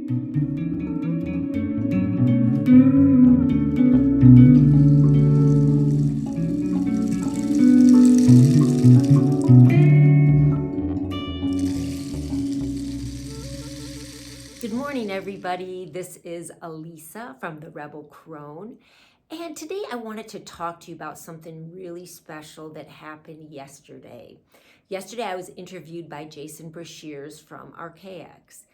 Good morning, everybody. This is Elisa from the Rebel Crone. And today I wanted to talk to you about something really special that happened yesterday. Yesterday, I was interviewed by Jason Brashears from Archaix.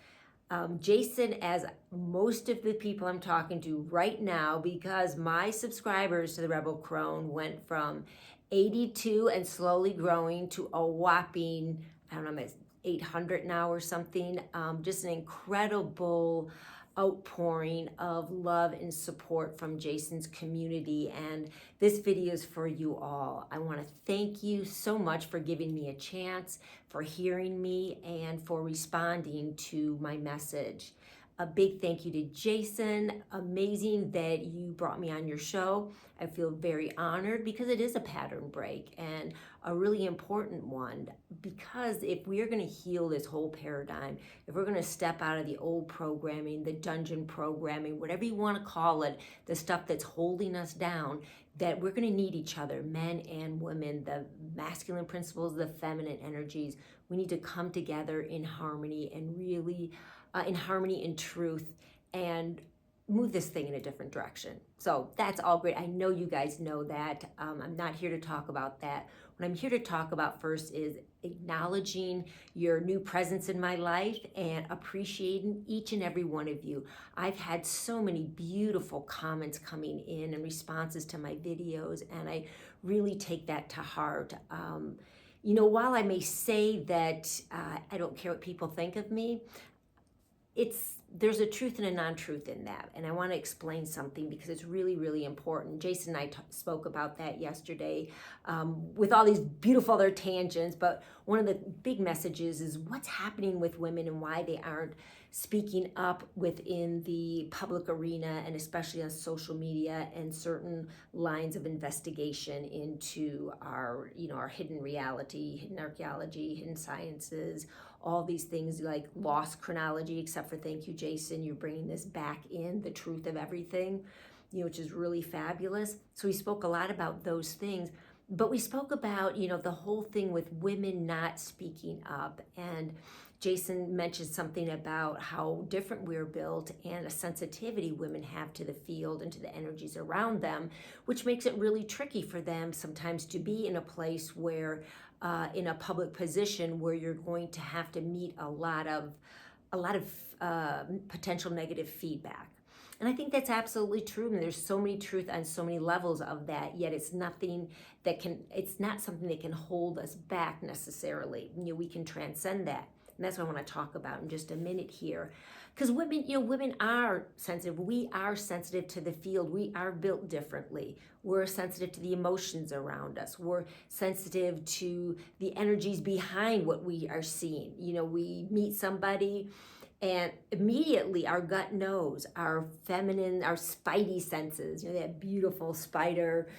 Jason, as most of the people I'm talking to right now, because my subscribers to the Rebel Crone went from 82 and slowly growing to a whopping, I don't know, 800 now or something. Just an incredible outpouring of love and support from Jason's community, and this video is for you all. I want to thank you so much for giving me a chance, for hearing me, and for responding to my message. A big thank you to Jason. Amazing that you brought me on your show. I feel very honored because it is a pattern break and a really important one, because if we are going to heal this whole paradigm, if we're going to step out of the old programming, the dungeon programming, whatever you want to call it, the stuff that's holding us down, that we're going to need each other, men and women, the masculine principles, the feminine energies. We need to come together in harmony and really in harmony and truth, and move this thing in a different direction. So that's all great. I know you guys know that. I'm not here to talk about that. What I'm here to talk about first is acknowledging your new presence in my life and appreciating each and every one of you. I've had so many beautiful comments coming in and responses to my videos, and I really take that to heart. While I may say that I don't care what people think of me, there's a truth and a non-truth in that, and I want to explain something because it's really, really important. Jason and I spoke about that yesterday with all these beautiful other tangents, but one of the big messages is what's happening with women and why they aren't speaking up within the public arena, and especially on social media and certain lines of investigation into our hidden reality, hidden archaeology, hidden sciences, all these things like lost chronology, except for, thank you, Jason, you're bringing this back in, the truth of everything, which is really fabulous. So we spoke a lot about those things, but we spoke about, the whole thing with women not speaking up. And Jason mentioned something about how different we're built and a sensitivity women have to the field and to the energies around them, which makes it really tricky for them sometimes to be in a place where in a public position where you're going to have to meet a lot of potential negative feedback. And I think that's absolutely true. And there's so many truth on so many levels of that, yet it's not something that can hold us back necessarily. We can transcend that. And that's what I want to talk about in just a minute here. Because women are sensitive. We are sensitive to the field. We are built differently. We're sensitive to the emotions around us. We're sensitive to the energies behind what we are seeing. We meet somebody and immediately our gut knows, our feminine, our spidey senses, that beautiful spider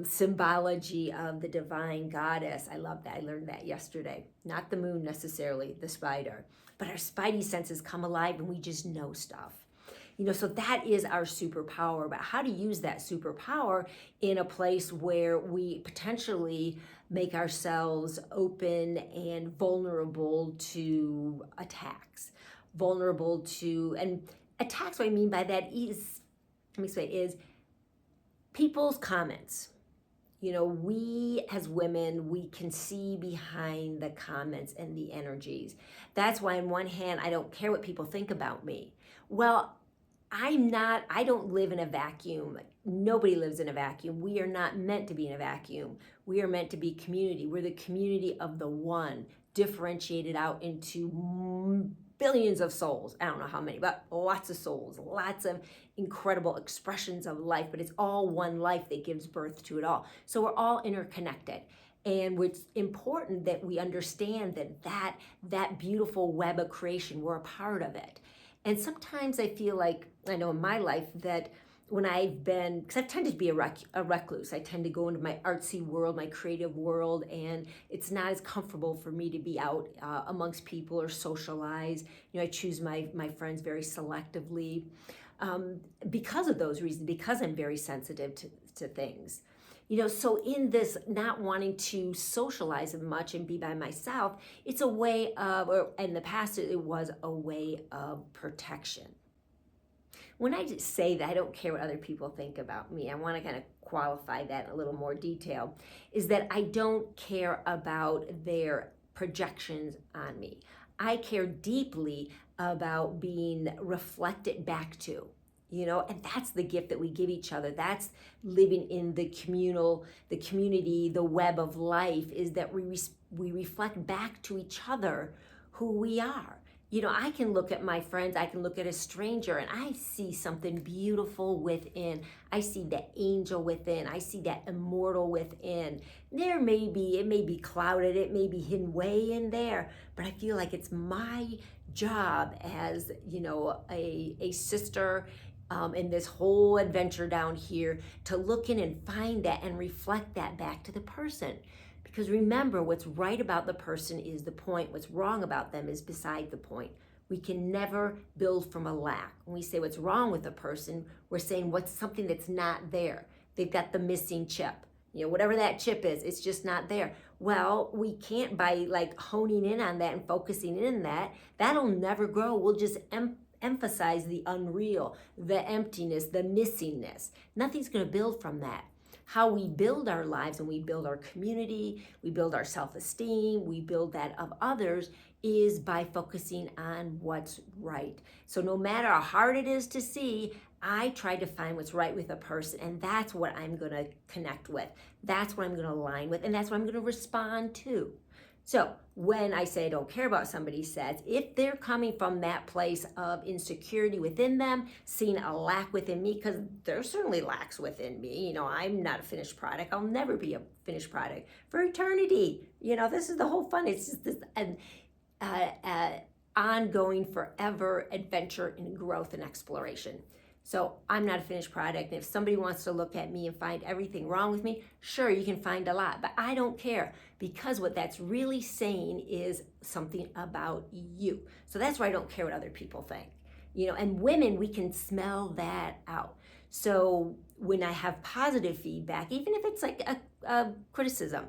symbology of the divine goddess. I love that. I learned that yesterday. Not the moon necessarily, the spider. But our spidey senses come alive and we just know stuff. So that is our superpower. But how to use that superpower in a place where we potentially make ourselels open and vulnerable to attacks. And attacks, what I mean by that is people's comments. We as women, we can see behind the comments and the energies. That's why on one hand, I don't care what people think about me. Well, I don't live in a vacuum. Nobody lives in a vacuum. We are not meant to be in a vacuum. We are meant to be community. We're the community of the one, differentiated out into billions of souls. I don't know how many, but lots of souls, lots of incredible expressions of life, but it's all one life that gives birth to it all. So we're all interconnected. And it's important that we understand that beautiful web of creation, we're a part of it. And sometimes I feel like, I know in my life that when I've been, because I've tended to be a recluse. I tend to go into my artsy world, my creative world, and it's not as comfortable for me to be out amongst people or socialize. I choose my friends very selectively because of those reasons, because I'm very sensitive to things. So in this not wanting to socialize as much and be by myself, it's a way of, or in the past, it was a way of protection. When I say that I don't care what other people think about me, I want to kind of qualify that in a little more detail, is that I don't care about their projections on me. I care deeply about being reflected back to. And that's the gift that we give each other. That's living in the community, the web of life, is that we reflect back to each other who we are. I can look at my friends, I can look at a stranger, and I see something beautiful within. I see the angel within. I see that immortal within. It may be clouded, it may be hidden way in there, but I feel like it's my job as, a sister in this whole adventure down here to look in and find that and reflect that back to the person. Because remember, what's right about the person is the point. What's wrong about them is beside the point. We can never build from a lack. When we say what's wrong with a person, we're saying what's something that's not there. They've got the missing chip. Whatever that chip is, it's just not there. Well, we can't, by honing in on that and focusing in on that, that'll never grow. We'll just emphasize the unreal, the emptiness, the missingness. Nothing's going to build from that. How we build our lives and we build our community, we build our self-esteem, we build that of others, is by focusing on what's right. So no matter how hard it is to see, I try to find what's right with a person, and that's what I'm going to connect with. That's what I'm going to align with, and that's what I'm going to respond to. So when I say I don't care about somebody says, if they're coming from that place of insecurity within them, seeing a lack within me, because there certainly lacks within me. I'm not a finished product. I'll never be a finished product for eternity. This is the whole fun. It's just this ongoing forever adventure in growth and exploration. So I'm not a finished product. And if somebody wants to look at me and find everything wrong with me, sure, you can find a lot, but I don't care, because what that's really saying is something about you. So that's why I don't care what other people think. And women, we can smell that out. So when I have positive feedback, even if it's like a criticism,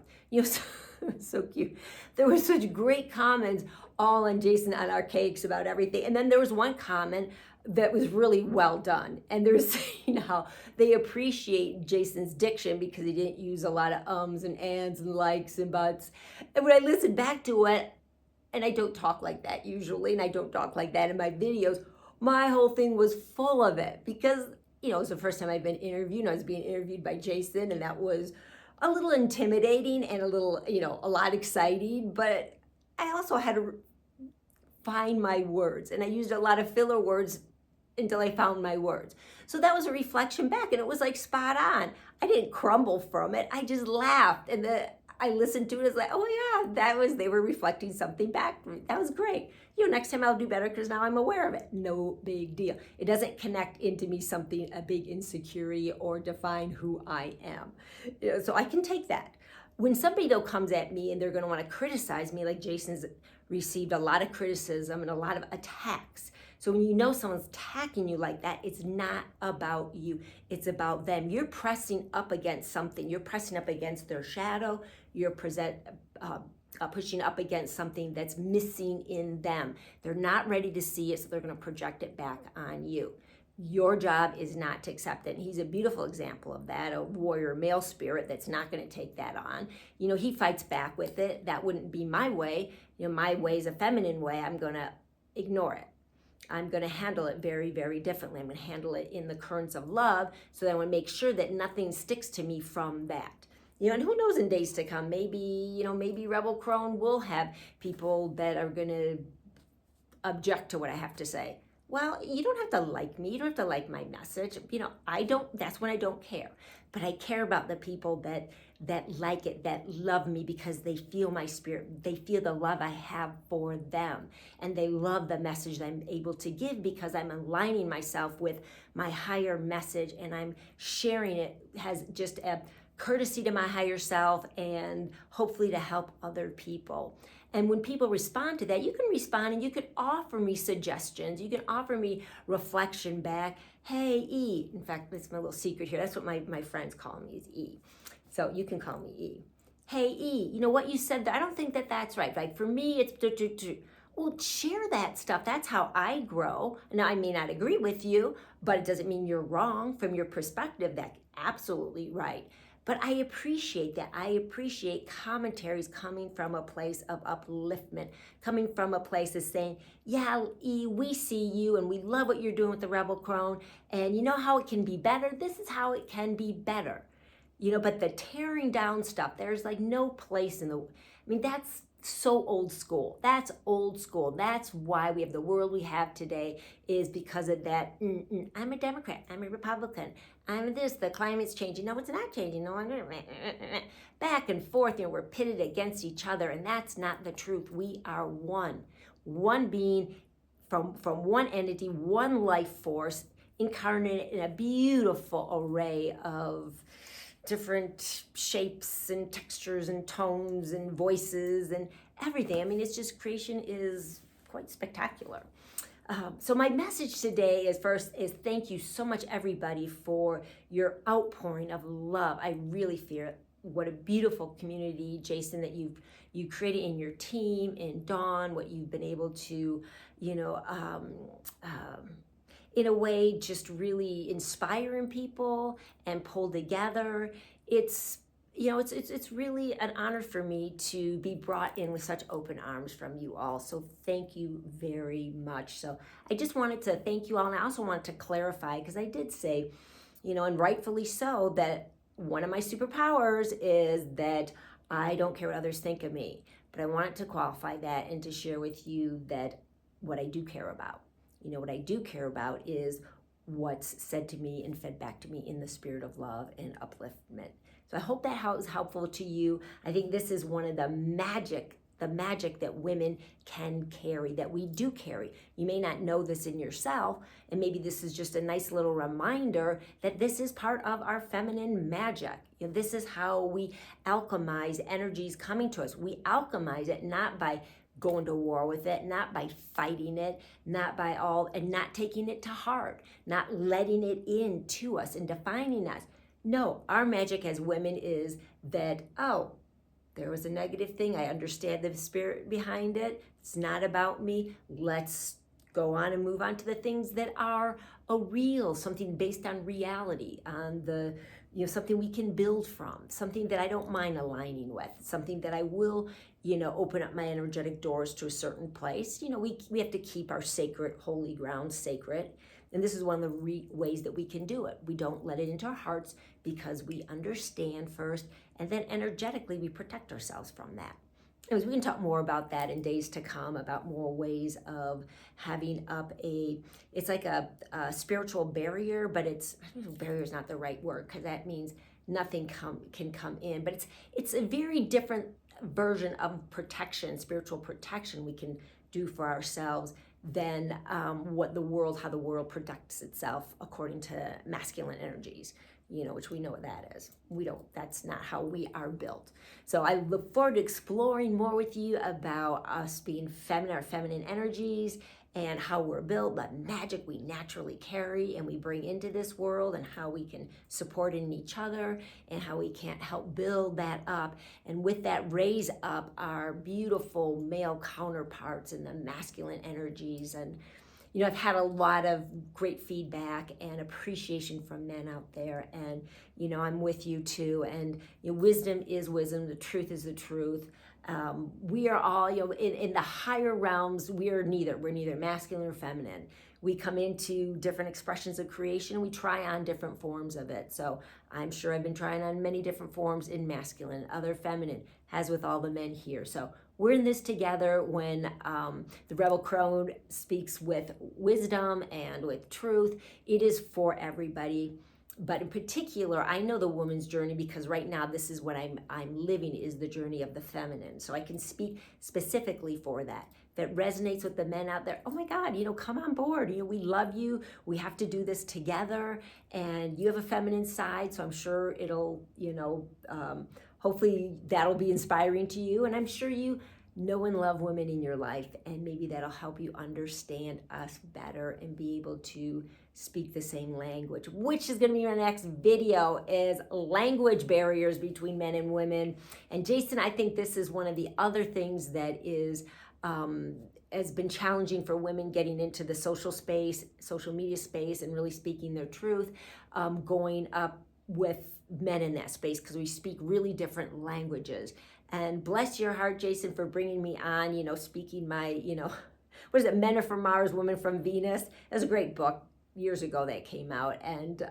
so cute. There were such great comments all on Jason on Archaix about everything. And then there was one comment that was really well done. And they're saying how they appreciate Jason's diction because he didn't use a lot of ums and ands and likes and buts. And when I listened back to it, and I don't talk like that usually, and I don't talk like that in my videos, my whole thing was full of it because, it was the first time I'd been interviewed, and I was being interviewed by Jason, and that was a little intimidating and a little, a lot exciting, but I also had to find my words, and I used a lot of filler words until I found my words. So that was a reflection back, and it was like spot on. I didn't crumble from it. I just laughed, and I listened to it as like, oh yeah, they were reflecting something back. That was great. Next time I'll do better because now I'm aware of it. No big deal. It doesn't connect into me a big insecurity or define who I am. So I can take that. When somebody though comes at me and they're going to want to criticize me, like Jason's received a lot of criticism and a lot of attacks. So when someone's attacking you like that, it's not about you. It's about them. You're pressing up against something. You're pressing up against their shadow. You're pushing up against something that's missing in them. They're not ready to see it, so they're going to project it back on you. Your job is not to accept it. And he's a beautiful example of that, a warrior male spirit that's not going to take that on. He fights back with it. That wouldn't be my way. My way is a feminine way. I'm going to ignore it. I'm going to handle it very, very differently. I'm going to handle it in the currents of love, so that I want to make sure that nothing sticks to me from that. And who knows in days to come, maybe Rebel Crone will have people that are going to object to what I have to say. Well, you don't have to like me. You don't have to like my message. I don't, that's when I don't care. But I care about the people that like it, that love me because they feel my spirit. They feel the love I have for them. And they love the message that I'm able to give because I'm aligning myself with my higher message and I'm sharing it as just a courtesy to my higher self and hopefully to help other people. And when people respond to that, you can respond and you can offer me suggestions. You can offer me reflection back. Hey, E. In fact, that's my little secret here. That's what my friends call me is E. So you can call me E. Hey, E, what you said, I don't think that that's right. Like for me, it's well, share that stuff. That's how I grow. Now, I may not agree with you, but it doesn't mean you're wrong from your perspective. That's absolutely right. But I appreciate that. I appreciate commentaries coming from a place of upliftment, coming from a place of saying, yeah, E, we see you and we love what you're doing with the Rebel Crone. And you know how it can be better? This is how it can be better. But the tearing down stuff, there's like no place that's so old school. That's old school. That's why we have the world we have today is because of that. I'm a Democrat. I'm a Republican. I'm this. The climate's changing. No, it's not changing. No, I'm back and forth. We're pitted against each other, and that's not the truth. We are one being from one entity, one life force, incarnated in a beautiful array of different shapes and textures and tones and voices and everything. It's just creation is quite spectacular. So my message today is thank you so much everybody for your outpouring of love. I really feel what a beautiful community, Jason, that you created in your team, and Dawn, what you've been able to, in a way, just really inspiring people and pull together. It's really an honor for me to be brought in with such open arms from you all. So thank you very much. So I just wanted to thank you all. And I also wanted to clarify, because I did say, and rightfully so, that one of my superpowers is that I don't care what others think of me. But I wanted to qualify that and to share with you that what I do care about. What I do care about is what's said to me and fed back to me in the spirit of love and upliftment. So I hope that was helpful to you. I think this is one of the magic that women can carry, that we do carry. You may not know this in yourself, and maybe this is just a nice little reminder that this is part of our feminine magic. This is how we alchemize energies coming to us. We alchemize it not by going to war with it, not by fighting it, not by and not taking it to heart, not letting it into us and defining us. No, our magic as women is that, there was a negative thing. I understand the spirit behind it. It's not about me. Let's go on and move on to the things that are something based on reality, on the, something we can build from, something that I don't mind aligning with, something that I will, open up my energetic doors to a certain place. We have to keep our sacred, holy ground sacred. And this is one of the ways that we can do it. We don't let it into our hearts because we understand first, and then energetically we protect ourselves from that. Anyways, we can talk more about that in days to come, about more ways of having up it's like a spiritual barrier, but barrier is not the right word, because that means nothing can come in. But it's a very different version of protection, spiritual protection we can do for ourselves than how the world protects itself according to masculine energies, which we know what that is. That's not how we are built. So I look forward to exploring more with you about us being feminine, our feminine energies, and how we're built, the magic we naturally carry and we bring into this world, and how we can support in each other, and how we can't help build that up, and with that raise up our beautiful male counterparts and the masculine energies. And I've had a lot of great feedback and appreciation from men out there, and I'm with you too. And wisdom is wisdom, the truth is the truth. We are all, in the higher realms, we're neither masculine or feminine. We come into different expressions of creation. We try on different forms of it. So I'm sure I've been trying on many different forms in masculine, other feminine, as with all the men here. So we're in this together. When the Rebel Crone speaks with wisdom and with truth, it is for everybody. But in particular, I know the woman's journey because right now this is what I'm living, is the journey of the feminine. So I can speak specifically for that. That resonates with the men out there. Oh my God, come on board. We love you. We have to do this together. And you have a feminine side, so I'm sure it'll, hopefully that'll be inspiring to you. And I'm sure you know and love women in your life, and maybe that'll help you understand us better and be able to speak the same language, which is going to be my next video, is language barriers between men and women. And Jason, I think this is one of the other things that has been challenging for women getting into the social media space, and really speaking their truth, going up with men in that space, because we speak really different languages. And bless your heart, Jason, for bringing me on, speaking my, what is it? Men Are From Mars, Women From Venus. It was a great book years ago that came out. And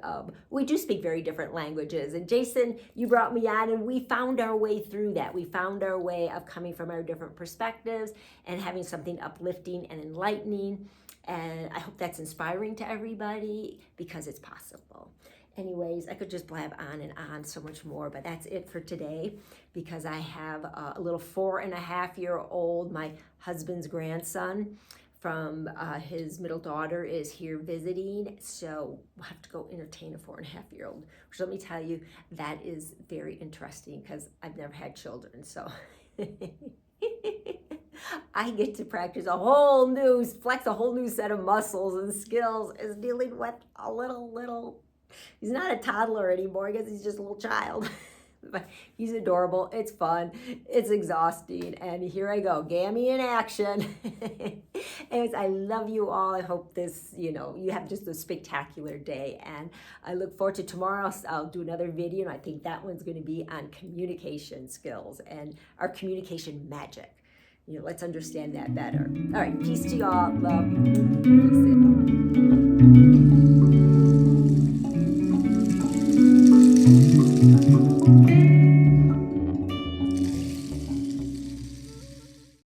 we do speak very different languages. And Jason, you brought me on, and we found our way through that. We found our way of coming from our different perspectives and having something uplifting and enlightening. And I hope that's inspiring to everybody, because it's possible. Anyways, I could just blab on and on so much more, but that's it for today, because I have a little 4.5-year-old, my husband's grandson from his middle daughter is here visiting. So we'll have to go entertain a 4.5-year-old, which, let me tell you, that is very interesting, because I've never had children. So I get to practice flex a whole new set of muscles and skills, as dealing with a little, he's not a toddler anymore. I guess he's just a little child. But he's adorable. It's fun. It's exhausting. And here I go, Gammy in action. Anyways, I love you all. I hope this, you have just a spectacular day. And I look forward to tomorrow. I'll do another video, and I think that one's going to be on communication skills and our communication magic. Let's understand that better. All right, peace to y'all. Love. Peace.